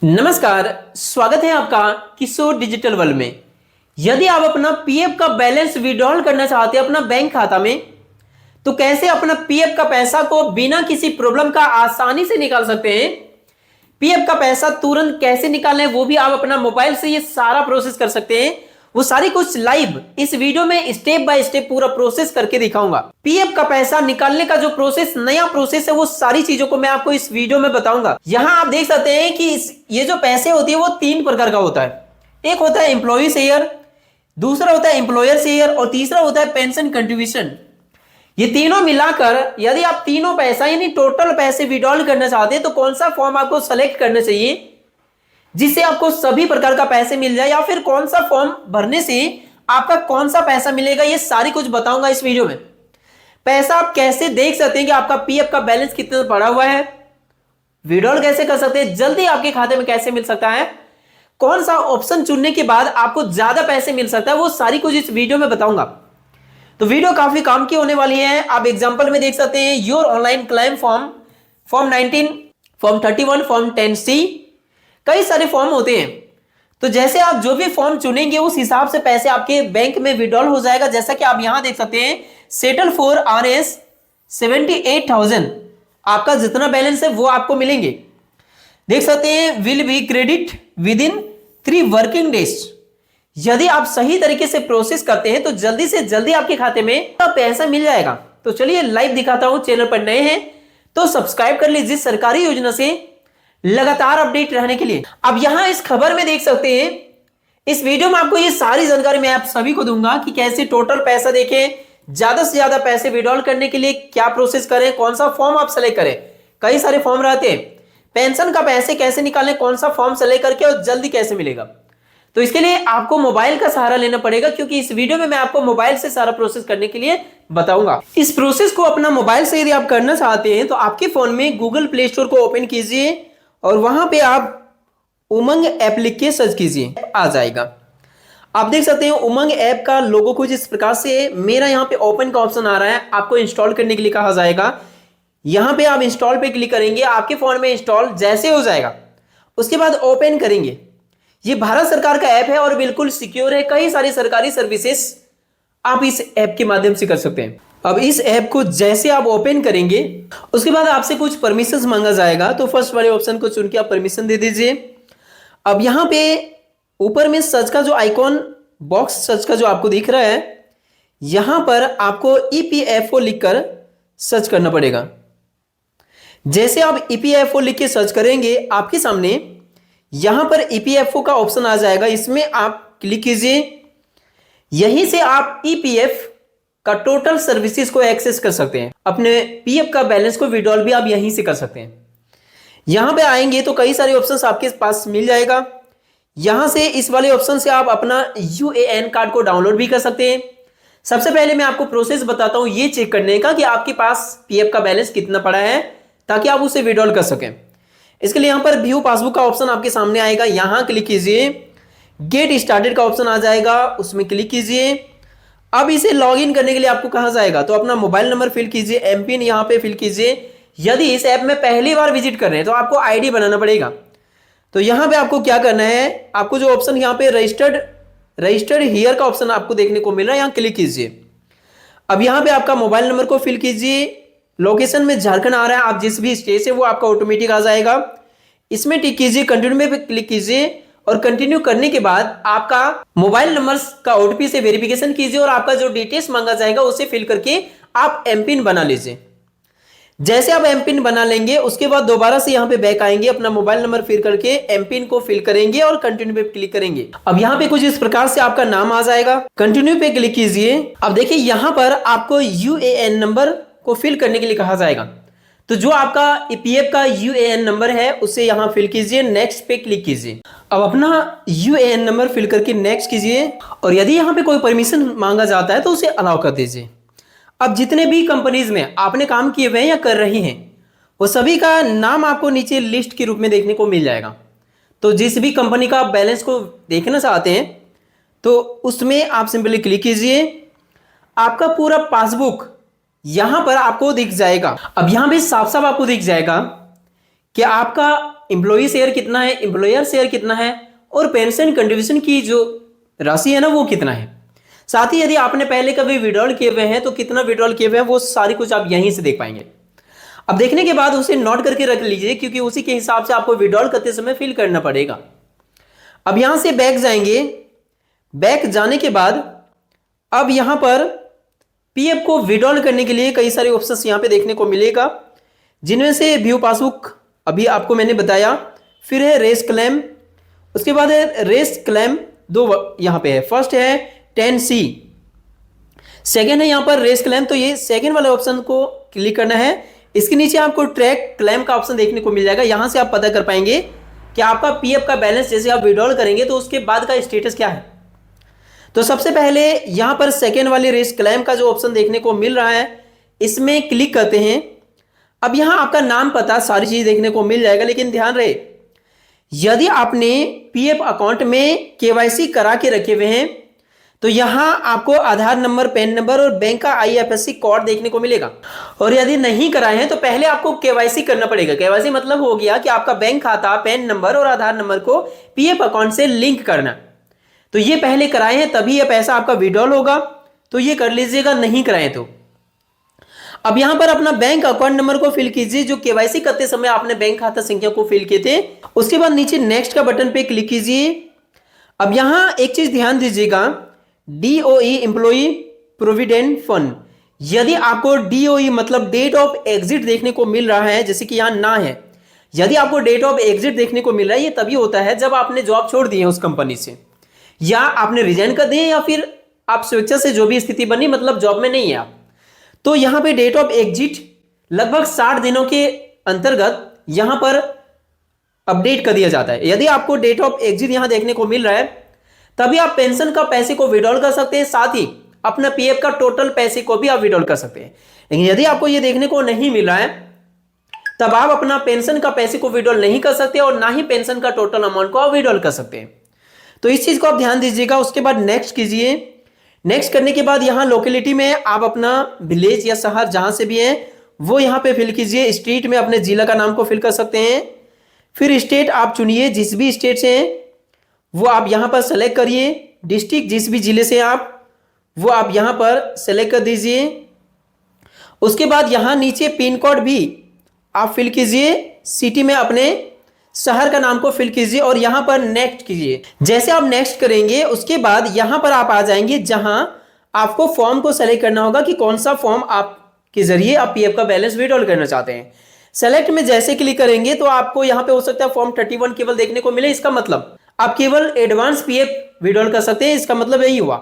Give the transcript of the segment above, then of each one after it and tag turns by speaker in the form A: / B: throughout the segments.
A: नमस्कार, स्वागत है आपका किशोर डिजिटल वर्ल्ड में। यदि आप अपना पीएफ का बैलेंस विड्रॉल करना चाहते हैं अपना बैंक खाता में, तो कैसे अपना पीएफ का पैसा को बिना किसी प्रॉब्लम का आसानी से निकाल सकते हैं। पीएफ का पैसा तुरंत कैसे निकालें वो भी आप अपना मोबाइल से ये सारा प्रोसेस कर सकते हैं। वो सारी कुछ लाइव इस वीडियो में स्टेप बाय स्टेप पूरा प्रोसेस करके दिखाऊंगा। पीएफ का पैसा निकालने का जो प्रोसेस नया प्रोसेस है वो सारी चीजों को मैं आपको इस वीडियो में बताऊंगा। यहां आप देख सकते हैं कि ये जो पैसे होती है वो तीन प्रकार का होता है। एक होता है एम्प्लॉय शेयर, दूसरा होता है एम्प्लॉयर शेयर और तीसरा होता है पेंशन कंट्रीब्यूशन। ये तीनों मिलाकर यदि आप तीनों पैसा यानी टोटल पैसे विड्रॉल करना चाहते हैं तो कौन सा फॉर्म आपको सेलेक्ट करना चाहिए जिससे आपको सभी प्रकार का पैसे मिल जाए, या फिर कौन सा फॉर्म भरने से आपका कौन सा पैसा मिलेगा, ये सारी कुछ बताऊंगा इस वीडियो में। पैसा आप कैसे देख सकते हैं कि आपका पीएफ का बैलेंस कितना पड़ा हुआ है, विड्रॉल कैसे कर सकते हैं, जल्दी आपके खाते में कैसे मिल सकता है, कौन सा ऑप्शन चुनने के बाद आपको ज्यादा पैसे मिल सकता है, वो सारी कुछ इस वीडियो में बताऊंगा। तो वीडियो काफी काम की होने वाली है। आप एग्जाम्पल में देख सकते हैं your online claim form, form 19, form 31, form 10C, कई सारे फॉर्म होते हैं। तो जैसे आप जो भी फॉर्म चुनेंगे उस हिसाब से पैसे आपके बैंक में विड्रॉल हो जाएगा। जैसा कि आप यहां देख सकते हैं सेटल फॉर RS 78,000, आपका जितना बैलेंस है वो आपको मिलेंगे। देख सकते हैं will be credit with in 3 working days. यदि आप सही तरीके से प्रोसेस करते हैं तो जल्दी से जल्दी आपके खाते में पैसा मिल जाएगा। तो चलिए लाइव दिखाता हूं। चैनल पर नए हैं तो सब्सक्राइब कर लीजिए सरकारी योजना से लगातार अपडेट रहने के लिए। अब यहां इस खबर में देख सकते हैं, इस वीडियो में आपको ये सारी जानकारी मैं आप सभी को दूंगा कि कैसे टोटल पैसा देखें, ज्यादा से ज्यादा पैसे विड्रॉल करने के लिए क्या प्रोसेस करें, कौन सा फॉर्म आप सेलेक्ट करें। कई सारे फॉर्म रहते हैं। पेंशन का पैसे कैसे निकालें, कौन सा फॉर्म सेलेक्ट करके और जल्दी कैसे मिलेगा। तो इसके लिए आपको मोबाइल का सहारा लेना पड़ेगा, क्योंकि इस वीडियो में मैं आपको मोबाइल से सारा प्रोसेस करने के लिए बताऊंगा। इस प्रोसेस को अपना मोबाइल से यदि आप करना चाहते हैं तो आपके फोन में गूगल प्ले स्टोर को ओपन कीजिए और वहां पे आप उमंग ऐप लिख के सर्च कीजिए, आ जाएगा। आप देख सकते हैं उमंग ऐप का लोगो कुछ इस प्रकार से। मेरा यहाँ पे ओपन का ऑप्शन आ रहा है, आपको इंस्टॉल करने के लिए कहा जाएगा। यहां पे आप इंस्टॉल पे क्लिक करेंगे, आपके फोन में इंस्टॉल जैसे हो जाएगा उसके बाद ओपन करेंगे। ये भारत सरकार का ऐप है और बिल्कुल सिक्योर है। कई सारी सरकारी सर्विसेज आप इस ऐप के माध्यम से कर सकते हैं। अब इस ऐप को जैसे आप ओपन करेंगे उसके बाद आपसे कुछ परमिशंस मांगा जाएगा। तो फर्स्ट वाले ऑप्शन को चुन के आप परमिशन दे दीजिए। अब यहां पे ऊपर में सर्च का जो आइकॉन बॉक्स सर्च का जो आपको दिख रहा है, यहां पर आपको EPFO लिखकर सर्च करना पड़ेगा। जैसे आप EPFO लिख के सर्च करेंगे आपके सामने यहां पर EPFO का ऑप्शन आ जाएगा, इसमें आप क्लिक कीजिए। यहीं से आप EPF का टोटल सर्विसेज को एक्सेस कर सकते हैं। अपने पीएफ का बैलेंस को विड्रॉल भी आप यहीं से कर सकते हैं। यहां पे आएंगे तो कई सारे ऑप्शंस आपके पास मिल जाएगा। यहां से इस वाले ऑप्शन से आप अपना UAN कार्ड को डाउनलोड भी कर सकते हैं। सबसे पहले मैं आपको प्रोसेस बताता हूं ये चेक करने का कि आपके पास पीएफ का बैलेंस कितना पड़ा है, ताकि आप उसे विड्रॉल कर सकें। इसके लिए यहां पर व्यू पासबुक का ऑप्शन आपके सामने आएगा, यहां क्लिक कीजिए। गेट स्टार्टेड का ऑप्शन आ जाएगा, उसमें क्लिक कीजिए। अब इसे लॉगिन करने के लिए आपको कहा जाएगा तो अपना मोबाइल नंबर फिल कीजिए, एमपिन यहां पे फिल कीजिए। यदि इस ऐप में पहली बार विजिट कर रहे हैं तो आपको आईडी बनाना पड़ेगा। तो यहां पे आपको क्या करना है, आपको जो ऑप्शन यहां पे रजिस्टर्ड हियर का ऑप्शन आपको देखने को मिल रहा है, यहां क्लिक कीजिए। अब यहां पे आपका मोबाइल नंबर को फिल कीजिए। लोकेशन में झारखंड आ रहा है, आप जिस भी स्टेट से वो आपका ऑटोमेटिक आ जाएगा। इसमें टिक कीजिए, कंटिन्यू पे क्लिक कीजिए और कंटिन्यू करने के बाद आपका मोबाइल नंबर का OTP से वेरिफिकेशन कीजिए और आपका जो डिटेल्स मांगा जाएगा उसे फिल करके आप एमपिन बना लीजिए। जैसे आप एमपिन बना लेंगे उसके बाद दोबारा से यहां पे बैक आएंगे, अपना मोबाइल नंबर फिल करके एमपिन को फिल करेंगे और कंटिन्यू पे क्लिक करेंगे। अब यहां पे कुछ इस प्रकार से आपका नाम आ जाएगा, कंटिन्यू पे क्लिक कीजिए। अब देखिए यहां पर आपको UAN नंबर को फिल करने के लिए कहा जाएगा। तो जो आपका EPF का UAN नंबर है उसे यहां फिल कीजिए, नेक्स्ट पे क्लिक कीजिए। अब अपना UAN नंबर फिल करके नेक्स्ट कीजिए और यदि यहां पे कोई परमिशन मांगा जाता है तो उसे अलाउ कर दीजिए। अब जितने भी कंपनीज में आपने काम किए हुए हैं या कर रही हैं वो सभी का नाम आपको नीचे लिस्ट के रूप में देखने को मिल जाएगा। तो जिस भी कंपनी का बैलेंस को देखना चाहते हैं तो उसमें आप सिंपली क्लिक कीजिए। आपका पूरा पासबुक यहां पर आपको दिख जाएगा। अब यहां भी साफ साफ आपको दिख जाएगा कि आपका एम्प्लॉई शेयर कितना है, एम्प्लॉयर शेयर कितना है, और पेंशन कंट्रीब्यूशन की जो राशि है ना वो कितना है। साथ ही यदि आपने पहले कभी विड्रॉल किए हुए हैं तो कितना विड्रॉल किए हुए हैं वो सारी कुछ आप यहीं से देख पाएंगे। अब देखने के बाद उसे नोट करके रख लीजिए, क्योंकि उसी के हिसाब से आपको विड्रॉल करते समय फिल करना पड़ेगा। अब यहां से बैक जाएंगे। बैक जाने के बाद अब यहां पर पीएफ को विड्रॉल करने के लिए कई सारे ऑप्शंस यहां पे देखने को मिलेगा, जिनमें से व्यू पासबुक अभी आपको मैंने बताया, फिर है रेस क्लेम, उसके बाद है रेस क्लेम, दो यहां पे है। फर्स्ट है 10C, सेकेंड है यहां पर रेस क्लेम। तो ये सेकेंड वाले ऑप्शन को क्लिक करना है। इसके नीचे आपको ट्रैक क्लेम का ऑप्शन देखने को मिल जाएगा। यहां से आप पता कर पाएंगे कि आपका पीएफ का बैलेंस जैसे आप विड्रॉल करेंगे तो उसके बाद का स्टेटस क्या है। तो सबसे पहले यहां पर सेकेंड वाले रेस क्लेम का जो ऑप्शन देखने को मिल रहा है इसमें क्लिक करते हैं। अब यहां आपका नाम पता सारी चीज देखने को मिल जाएगा, लेकिन ध्यान रहे यदि आपने पीएफ अकाउंट में केवाईसी करा के रखे हुए हैं तो यहां आपको आधार नंबर, पैन नंबर और बैंक का आईएफएससी कोड देखने को मिलेगा। और यदि नहीं कराए हैं तो पहले आपको केवाईसी करना पड़ेगा। केवाईसी मतलब हो गया कि आपका बैंक खाता, पैन नंबर और आधार नंबर को पीएफ अकाउंट से लिंक करना। तो ये पहले कराए हैं तभी ये पैसा आपका विड्रॉल होगा, तो ये कर लीजिएगा। नहीं कराए तो अब यहां पर अपना बैंक अकाउंट नंबर को फिल कीजिए जो केवाईसी करते समय आपने बैंक खाता संख्या को फिल किए थे। उसके बाद नीचे नेक्स्ट का बटन पे क्लिक कीजिए। अब यहां एक चीज ध्यान दीजिएगा, डीओई एम्प्लॉई प्रोविडेंट फंड, यदि आपको डीओई मतलब डेट ऑफ एग्जिट देखने को मिल रहा है, जैसे कि यहां ना है, यदि आपको डेट ऑफ एग्जिट देखने को मिल रहा है, ये तभी होता है जब आपने जॉब छोड़ दी है उस कंपनी से, या आपने रिजाइन कर दिए, या फिर आप स्वेच्छा से जो भी स्थिति बनी, मतलब जॉब में नहीं है आप। तो यहां पे डेट ऑफ एग्जिट लगभग 60 दिनों के अंतर्गत यहां पर अपडेट कर दिया जाता है। यदि आपको डेट ऑफ एग्जिट यहां देखने को मिल रहा है तभी आप पेंशन का पैसे को विड्रॉल कर सकते हैं, साथ ही अपना पीएफ का टोटल पैसे को भी आप विड्रॉल कर सकते हैं। लेकिन यदि आपको यह देखने को नहीं मिल रहा है तब आप अपना पेंशन का पैसे को विड्रॉल नहीं कर सकते और ना ही पेंशन का टोटल अमाउंट को आप विड्रॉल कर सकते हैं। तो इस चीज को आप ध्यान दीजिएगा। उसके बाद नेक्स्ट कीजिए। नेक्स्ट करने के बाद यहां लोकेलिटी में आप अपना विलेज या शहर जहां से भी है वो यहां पे फिल कीजिए। स्टेट में अपने जिला का नाम को फिल कर सकते हैं। फिर स्टेट आप चुनिए, जिस भी स्टेट से हैं वो आप यहां पर सेलेक्ट करिए। डिस्ट्रिक्ट जिस भी जिले से आप वो आप यहां पर सेलेक्ट कर दीजिए। उसके बाद यहां नीचे पिन कोड भी आप फिल कीजिए। सिटी में अपने शहर का नाम को फिल कीजिए और यहां पर नेक्स्ट कीजिए। जैसे आप नेक्स्ट करेंगे उसके बाद यहां पर आप आ जाएंगे जहां आपको फॉर्म को सेलेक्ट करना होगा कि कौन सा फॉर्म आपके जरिए आप पीएफ का बैलेंस विड्रॉल करना चाहते हैं। सेलेक्ट में जैसे क्लिक करेंगे तो आपको यहां पे हो सकता है फॉर्म 31 केवल देखने को मिले। इसका मतलब आप केवल एडवांस पीएफ विड्रॉल कर सकते हैं। इसका मतलब यही हुआ।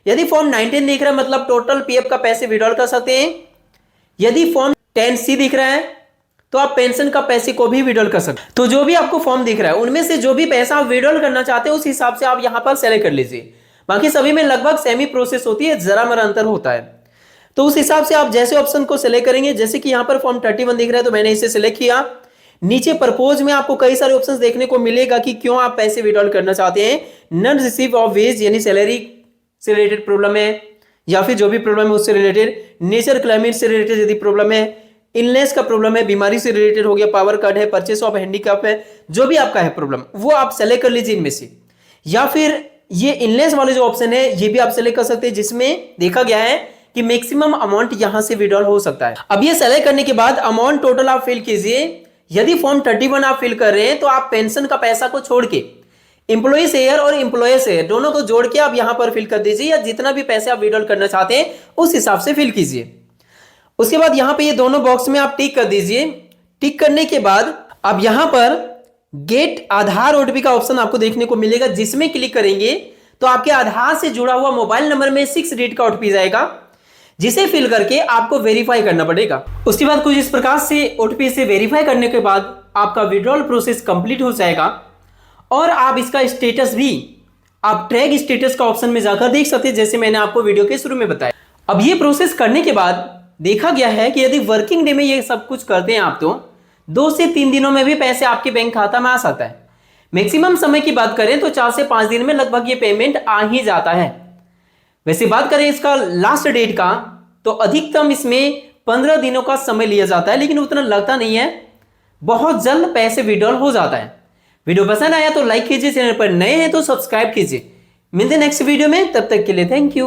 A: यदि फॉर्म 19 दिख रहा है मतलब टोटल पीएफ का पैसे विड्रॉल कर सकते हैं। यदि फॉर्म 10C दिख रहा है तो आप पेंशन का पैसे को भी विड्रॉल कर सकते हैं। तो जो भी आपको फॉर्म दिख रहा है उनमें से जो भी पैसा आप विड्रॉल करना चाहते हैं उस हिसाब से आप यहां पर सेलेक्ट कर लीजिए। बाकी सभी में लगभग सेमी प्रोसेस होती है, जरा मरा अंतर होता है। तो उस हिसाब से आप जैसे ऑप्शन को सिलेक्ट करेंगे, जैसे कि यहां पर फॉर्म 31 दिख रहा है तो मैंने इसे सिलेक्ट किया। नीचे प्रपोज में आपको कई सारे ऑप्शंस देखने को मिलेगा कि क्यों आप पैसे विड्रॉल करना चाहते हैं। नॉन रिसीव ऑफ वेज यानी सैलरी से रिलेटेड प्रॉब्लम है या फिर जो भी प्रॉब्लम है उससे रिलेटेड, नेचर क्लाइमेट से रिलेटेड यदि प्रॉब्लम है, इलनेस का प्रॉब्लम है, बीमारी से रिलेटेड हो गया, पावर कट है, परचेस ऑफ हैंडीकैप है, जो भी आपका है प्रॉब्लम वो आप सेलेक्ट कर लीजिए इनमें से। या फिर ये इलनेस वाले जो ऑप्शन है ये भी आप सेलेक्ट कर सकते हैं, जिसमें देखा गया है कि मैक्सिमम अमाउंट यहां से विड्रॉल हो सकता है। अब ये सेलेक्ट करने के बाद अमाउंट टोटल आप फिल कीजिए। यदि फॉर्म 31 आप फिल कर रहे हैं तो आप पेंशन का पैसा को छोड़ के इंप्लॉई शेयर और इंप्लॉयर शेयर दोनों को जोड़ के आप यहां पर फिल कर दीजिए, या जितना भी पैसे आप विड्रॉल करना चाहते हैं उस हिसाब से फिल कीजिए। उसके बाद यहां पे ये दोनों बॉक्स में आप टिक कर दीजिए। टिक करने के बाद अब यहां पर गेट आधार ओटीपी का ऑप्शन आपको देखने को मिलेगा, जिसमें क्लिक करेंगे तो आपके आधार से जुड़ा हुआ मोबाइल नंबर में 6 डिजिट का ओटीपी जाएगा, जिसे फिल करके आपको वेरीफाई करना पड़ेगा। उसके बाद कुछ इस प्रकार से ओटीपी से वेरीफाई करने के बाद आपका विड्रॉल प्रोसेस कंप्लीट हो जाएगा और आप इसका स्टेटस भी आप ट्रैक स्टेटस का ऑप्शन में जाकर देख सकते हैं, जैसे मैंने आपको वीडियो के शुरू में बताया। अब ये प्रोसेस करने के बाद देखा गया है कि यदि वर्किंग डे में ये सब कुछ करते हैं आप तो 2 से 3 दिनों में भी पैसे आपके बैंक खाता में आ सकता है। मैक्सिमम समय की बात करें तो 4 से 5 दिन में लगभग ये पेमेंट आ ही जाता है। वैसे बात करें इसका लास्ट डेट का तो अधिकतम इसमें 15 दिनों का समय लिया जाता है, लेकिन उतना लगता नहीं है। बहुत जल्द पैसे विड्रॉल हो जाता है। वीडियो पसंद आया तो लाइक कीजिए, चैनल पर नए हैं तो सब्सक्राइब कीजिए। मिलते हैं नेक्स्ट वीडियो में, तब तक के लिए थैंक यू।